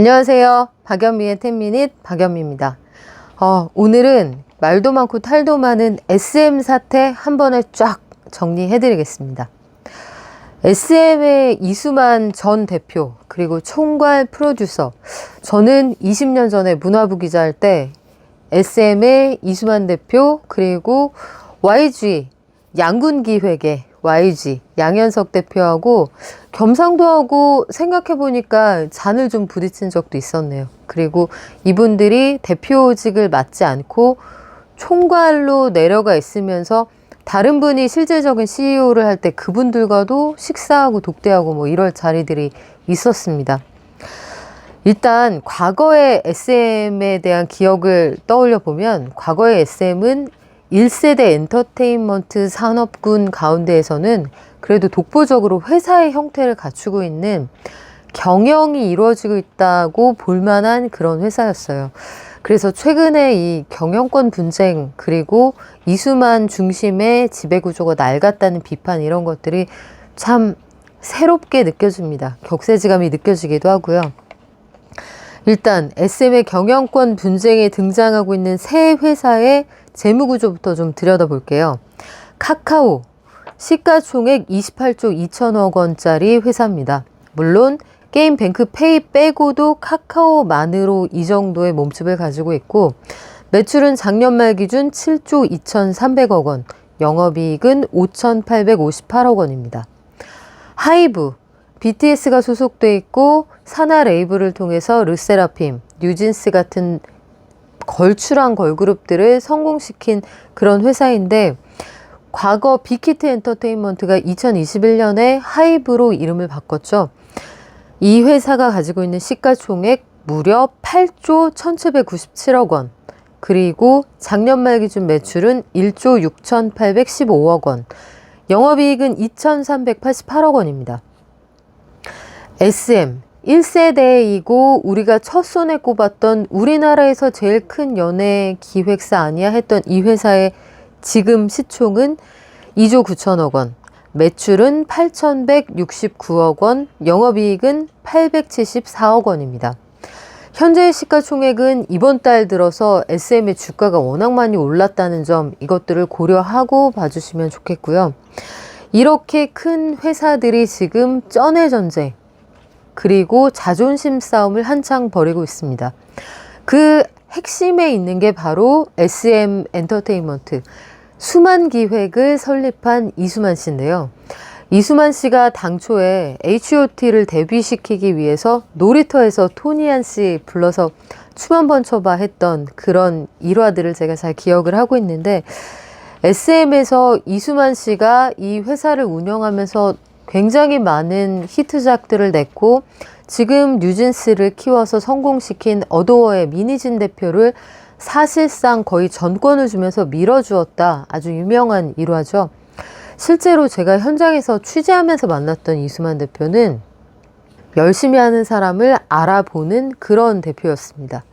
안녕하세요. 박연미의 10미닛 박연미입니다. 오늘은 말도 많고 탈도 많은 SM 사태 한 번에 쫙 정리해드리겠습니다. SM의 이수만 전 대표 그리고 총괄 프로듀서, 저는 20년 전에 문화부 기자할 때 SM의 이수만 대표 그리고 YG 양군기획의 YG 양현석 대표하고 겸상도 하고 생각해보니까 잔을 좀 부딪힌 적도 있었네요. 그리고 이분들이 대표직을 맡지 않고 총괄로 내려가 있으면서 다른 분이 실질적인 CEO를 할 때 그분들과도 식사하고 독대하고 뭐 이럴 자리들이 있었습니다. 일단 과거의 SM에 대한 기억을 떠올려 보면, 과거의 SM은 1세대 엔터테인먼트 산업군 가운데에서는 그래도 독보적으로 회사의 형태를 갖추고 있는, 경영이 이루어지고 있다고 볼만한 그런 회사였어요. 그래서 최근에 이 경영권 분쟁 그리고 이수만 중심의 지배구조가 낡았다는 비판, 이런 것들이 참 새롭게 느껴집니다. 격세지감이 느껴지기도 하고요. 일단 SM의 경영권 분쟁에 등장하고 있는 새 회사의 재무구조부터 좀 들여다볼게요. 카카오, 시가총액 28조 2천억 원짜리 회사입니다. 물론 게임뱅크 페이 빼고도 카카오만으로 이 정도의 몸집을 가지고 있고, 매출은 작년 말 기준 7조 2,300억 원, 영업이익은 5,858억 원입니다. 하이브, BTS가 소속돼 있고 산하 레이블을 통해서 르세라핌, 뉴진스 같은 걸출한 걸그룹들을 성공시킨 그런 회사인데, 과거 빅히트 엔터테인먼트가 2021년에 하이브로 이름을 바꿨죠. 이 회사가 가지고 있는 시가총액 무려 8조 1,797억 원, 그리고 작년 말 기준 매출은 1조 6,815억 원, 영업이익은 2,388억 원입니다. SM 1세대이고 우리가 첫손에 꼽았던 우리나라에서 제일 큰 연예 기획사 아니야 했던 이 회사의 지금 시총은 2조 9천억 원, 매출은 8,169억 원, 영업이익은 874억 원입니다. 현재의 시가총액은 이번 달 들어서 SM의 주가가 워낙 많이 올랐다는 점, 이것들을 고려하고 봐주시면 좋겠고요. 이렇게 큰 회사들이 지금 쩐의 전쟁 그리고 자존심 싸움을 한창 벌이고 있습니다. 그 핵심에 있는 게 바로 SM 엔터테인먼트, 수만 기획을 설립한 이수만 씨인데요. 이수만 씨가 당초에 H.O.T를 데뷔시키기 위해서 놀이터에서 토니안 씨 불러서 춤 한번 춰봐 했던 그런 일화들을 제가 잘 기억을 하고 있는데, SM에서 이수만 씨가 이 회사를 운영하면서 굉장히 많은 히트작들을 냈고, 지금 뉴진스를 키워서 성공시킨 어도어의 민희진 대표를 사실상 거의 전권을 주면서 밀어주었다. 아주 유명한 일화죠. 실제로 제가 현장에서 취재하면서 만났던 이수만 대표는 열심히 하는 사람을 알아보는 그런 대표였습니다.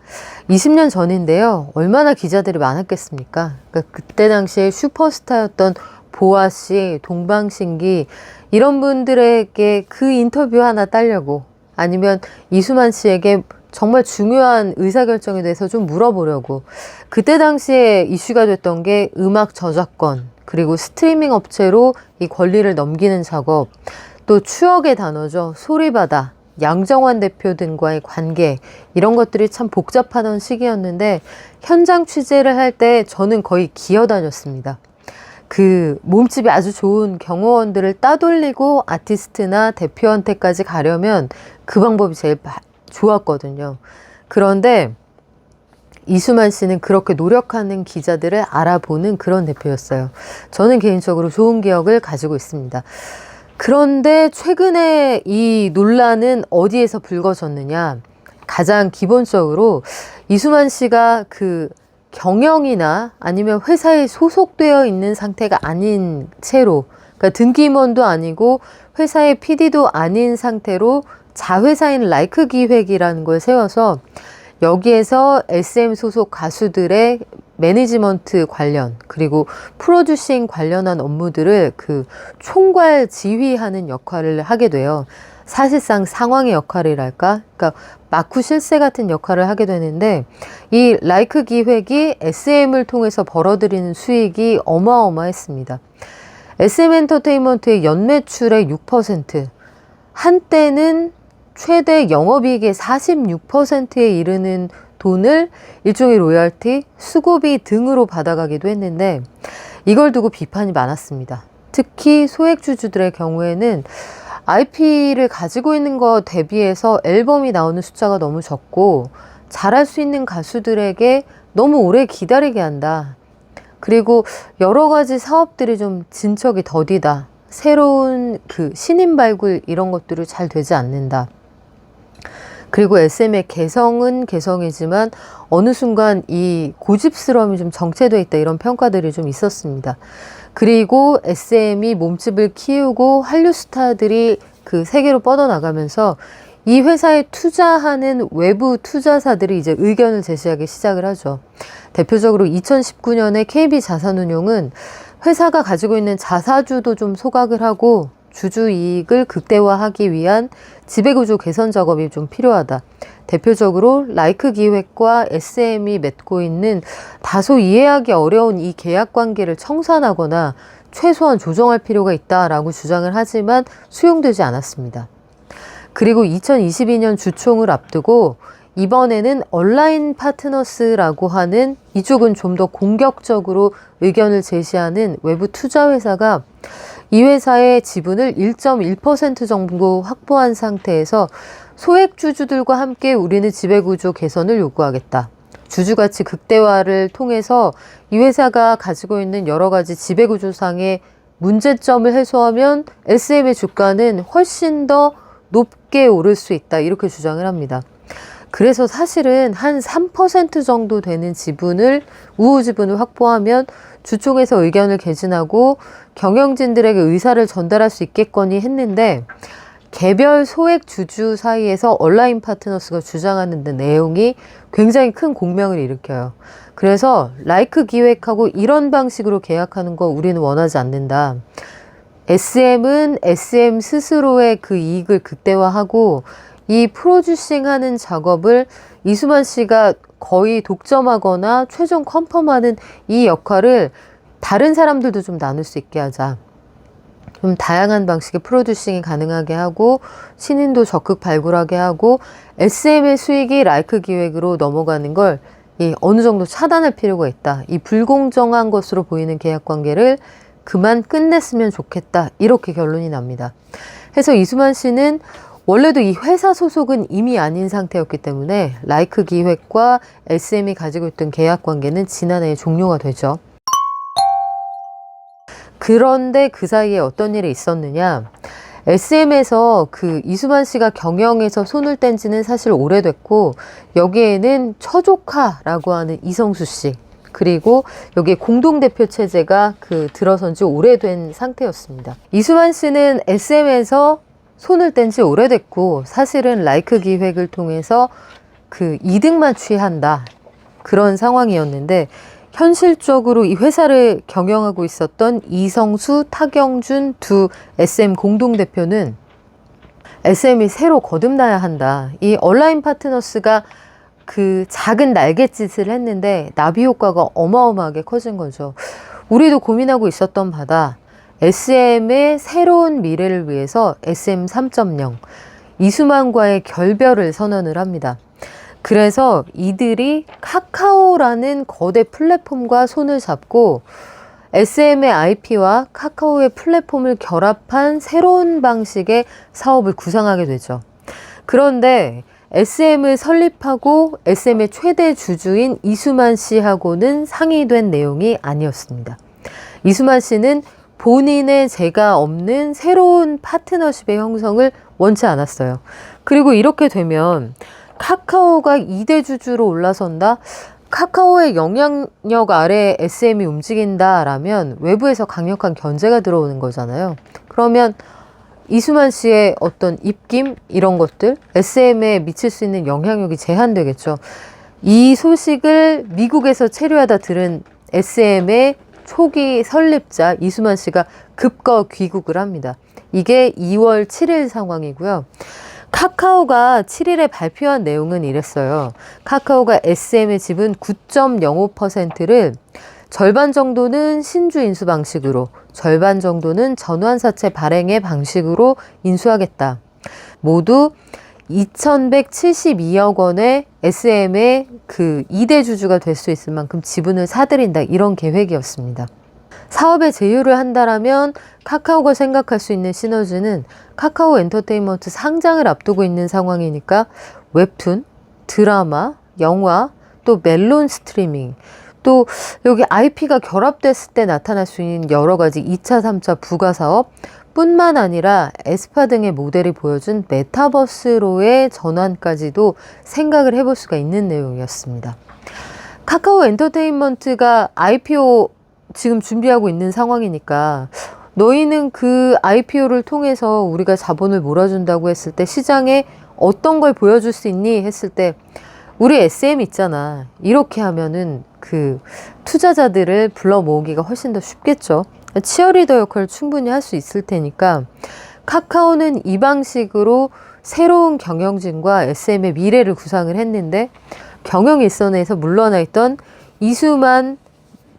20년 전인데요. 얼마나 기자들이 많았겠습니까? 그러니까 그때 당시에 슈퍼스타였던 보아 씨, 동방신기, 이런 분들에게 그 인터뷰 하나 따려고, 아니면 이수만 씨에게 정말 중요한 의사결정에 대해서 좀 물어보려고, 그때 당시에 이슈가 됐던 게 음악 저작권, 그리고 스트리밍 업체로 이 권리를 넘기는 작업, 또 추억의 단어죠. 소리바다, 양정환 대표 등과의 관계, 이런 것들이 참 복잡하던 시기였는데, 현장 취재를 할 때 저는 거의 기어다녔습니다. 그 몸집이 아주 좋은 경호원들을 따돌리고 아티스트나 대표한테까지 가려면 그 방법이 제일 좋았거든요. 그런데 이수만 씨는 그렇게 노력하는 기자들을 알아보는 그런 대표였어요. 저는 개인적으로 좋은 기억을 가지고 있습니다. 그런데 최근에 이 논란은 어디에서 불거졌느냐? 가장 기본적으로 이수만 씨가 그 경영이나 아니면 회사에 소속되어 있는 상태가 아닌 채로, 그러니까 등기임원도 아니고 회사의 PD도 아닌 상태로 자회사인 라이크 기획이라는 걸 세워서 여기에서 SM 소속 가수들의 매니지먼트 관련 그리고 프로듀싱 관련한 업무들을 그 총괄 지휘하는 역할을 하게 돼요. 사실상 상황의 역할이랄까? 그러니까 마쿠 실세 같은 역할을 하게 되는데 이 라이크 기획이 SM을 통해서 벌어들이는 수익이 어마어마했습니다. SM 엔터테인먼트의 연매출의 6%, 한때는 최대 영업이익의 46%에 이르는 돈을 일종의 로열티, 수고비 등으로 받아가기도 했는데 이걸 두고 비판이 많았습니다. 특히 소액주주들의 경우에는 IP를 가지고 있는 것 대비해서 앨범이 나오는 숫자가 너무 적고 잘할 수 있는 가수들에게 너무 오래 기다리게 한다. 그리고 여러 가지 사업들이 좀 진척이 더디다. 새로운 그 신인 발굴 이런 것들이 잘 되지 않는다. 그리고 SM의 개성은 개성이지만 어느 순간 이 고집스러움이 좀 정체되어 있다 이런 평가들이 좀 있었습니다. 그리고 SM이 몸집을 키우고 한류 스타들이 그 세계로 뻗어나가면서 이 회사에 투자하는 외부 투자사들이 이제 의견을 제시하기 시작을 하죠. 대표적으로 2019년에 KB자산운용은 회사가 가지고 있는 자사주도 좀 소각을 하고 주주 이익을 극대화하기 위한 지배구조 개선 작업이 좀 필요하다. 대표적으로 라이크 기획과 SM이 맺고 있는 다소 이해하기 어려운 이 계약 관계를 청산하거나 최소한 조정할 필요가 있다라고 주장을 하지만 수용되지 않았습니다. 그리고 2022년 주총을 앞두고 이번에는 온라인 파트너스라고 하는 이쪽은 좀 더 공격적으로 의견을 제시하는 외부 투자 회사가 이 회사의 지분을 1.1% 정도 확보한 상태에서 소액주주들과 함께 우리는 지배구조 개선을 요구하겠다. 주주가치 극대화를 통해서 이 회사가 가지고 있는 여러 가지 지배구조상의 문제점을 해소하면 SM의 주가는 훨씬 더 높게 오를 수 있다. 이렇게 주장을 합니다. 그래서 사실은 한 3% 정도 되는 지분을, 우호 지분을 확보하면 주총에서 의견을 개진하고 경영진들에게 의사를 전달할 수 있겠거니 했는데 개별 소액 주주 사이에서 온라인 파트너스가 주장하는 내용이 굉장히 큰 공명을 일으켜요. 그래서 라이크 기획하고 이런 방식으로 계약하는 거 우리는 원하지 않는다. SM은 SM 스스로의 그 이익을 극대화하고 이 프로듀싱하는 작업을 이수만 씨가 거의 독점하거나 최종 컨펌하는 이 역할을 다른 사람들도 좀 나눌 수 있게 하자. 좀 다양한 방식의 프로듀싱이 가능하게 하고 신인도 적극 발굴하게 하고 SM의 수익이 라이크 기획으로 넘어가는 걸 어느 정도 차단할 필요가 있다. 이 불공정한 것으로 보이는 계약 관계를 그만 끝냈으면 좋겠다. 이렇게 결론이 납니다. 그래서 이수만 씨는 원래도 이 회사 소속은 이미 아닌 상태였기 때문에 라이크 기획과 SM이 가지고 있던 계약 관계는 지난해에 종료가 되죠. 그런데 그 사이에 어떤 일이 있었느냐. SM에서 그 이수만 씨가 경영에서 손을 뗀 지는 사실 오래됐고 여기에는 처조카라고 하는 이성수 씨 그리고 여기에 공동대표 체제가 들어선 지 오래된 상태였습니다. 이수만 씨는 SM에서 손을 뗀 지 오래됐고 사실은 라이크 기획을 통해서 그 이득만 취한다. 그런 상황이었는데 현실적으로 이 회사를 경영하고 있었던 이성수, 타경준 두 SM 공동대표는 SM이 새로 거듭나야 한다. 이 온라인 파트너스가 그 작은 날갯짓을 했는데 나비 효과가 어마어마하게 커진 거죠. 우리도 고민하고 있었던 바다. SM의 새로운 미래를 위해서 SM 3.0 이수만과의 결별을 선언을 합니다. 그래서 이들이 카카오라는 거대 플랫폼과 손을 잡고 SM의 IP와 카카오의 플랫폼을 결합한 새로운 방식의 사업을 구상하게 되죠. 그런데 SM을 설립하고 SM의 최대 주주인 이수만 씨하고는 상의된 내용이 아니었습니다. 이수만 씨는 본인의 죄가 없는 새로운 파트너십의 형성을 원치 않았어요. 그리고 이렇게 되면 카카오가 2대 주주로 올라선다? 카카오의 영향력 아래 SM이 움직인다라면 외부에서 강력한 견제가 들어오는 거잖아요. 그러면 이수만 씨의 어떤 입김 이런 것들 SM에 미칠 수 있는 영향력이 제한되겠죠. 이 소식을 미국에서 체류하다 들은 SM의 초기 설립자 이수만 씨가 급거 귀국을 합니다. 이게 2월 7일 상황이고요. 카카오가 7일에 발표한 내용은 이랬어요. 카카오가 SM의 지분 9.05%를 절반 정도는 신주 인수 방식으로, 절반 정도는 전환사채 발행의 방식으로 인수하겠다. 모두 2,172억 원의 SM의 그 2대 주주가 될 수 있을 만큼 지분을 사들인다. 이런 계획이었습니다. 사업에 제휴를 한다라면 카카오가 생각할 수 있는 시너지는 카카오 엔터테인먼트 상장을 앞두고 있는 상황이니까 웹툰, 드라마, 영화, 또 멜론 스트리밍, 또 여기 IP가 결합됐을 때 나타날 수 있는 여러 가지 2차, 3차 부가사업 뿐만 아니라 에스파 등의 모델이 보여준 메타버스로의 전환까지도 생각을 해볼 수가 있는 내용이었습니다. 카카오 엔터테인먼트가 IPO 지금 준비하고 있는 상황이니까 너희는 그 IPO를 통해서 우리가 자본을 몰아준다고 했을 때 시장에 어떤 걸 보여줄 수 있니? 했을 때 우리 SM 있잖아. 이렇게 하면은 그 투자자들을 불러 모으기가 훨씬 더 쉽겠죠. 치어리더 역할을 충분히 할 수 있을 테니까 카카오는 이 방식으로 새로운 경영진과 SM의 미래를 구상을 했는데 경영일선에서 물러나 있던 이수만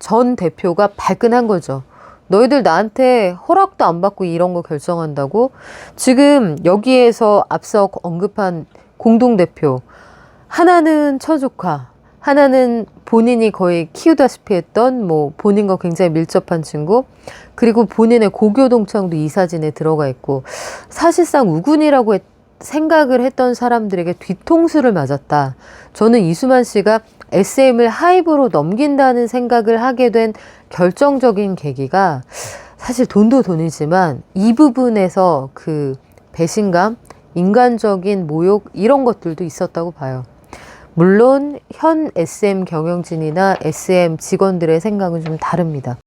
전 대표가 발끈한 거죠. 너희들 나한테 허락도 안 받고 이런 거 결정한다고? 지금 여기에서 앞서 언급한 공동대표 하나는 처조카, 하나는 본인이 거의 키우다시피 했던 뭐 본인과 굉장히 밀접한 친구, 그리고 본인의 고교 동창도 이 사진에 들어가 있고 사실상 우군이라고 생각을 했던 사람들에게 뒤통수를 맞았다. 저는 이수만 씨가 SM을 하이브로 넘긴다는 생각을 하게 된 결정적인 계기가 사실 돈도 돈이지만 이 부분에서 그 배신감, 인간적인 모욕 이런 것들도 있었다고 봐요. 물론 현 SM 경영진이나 SM 직원들의 생각은 좀 다릅니다.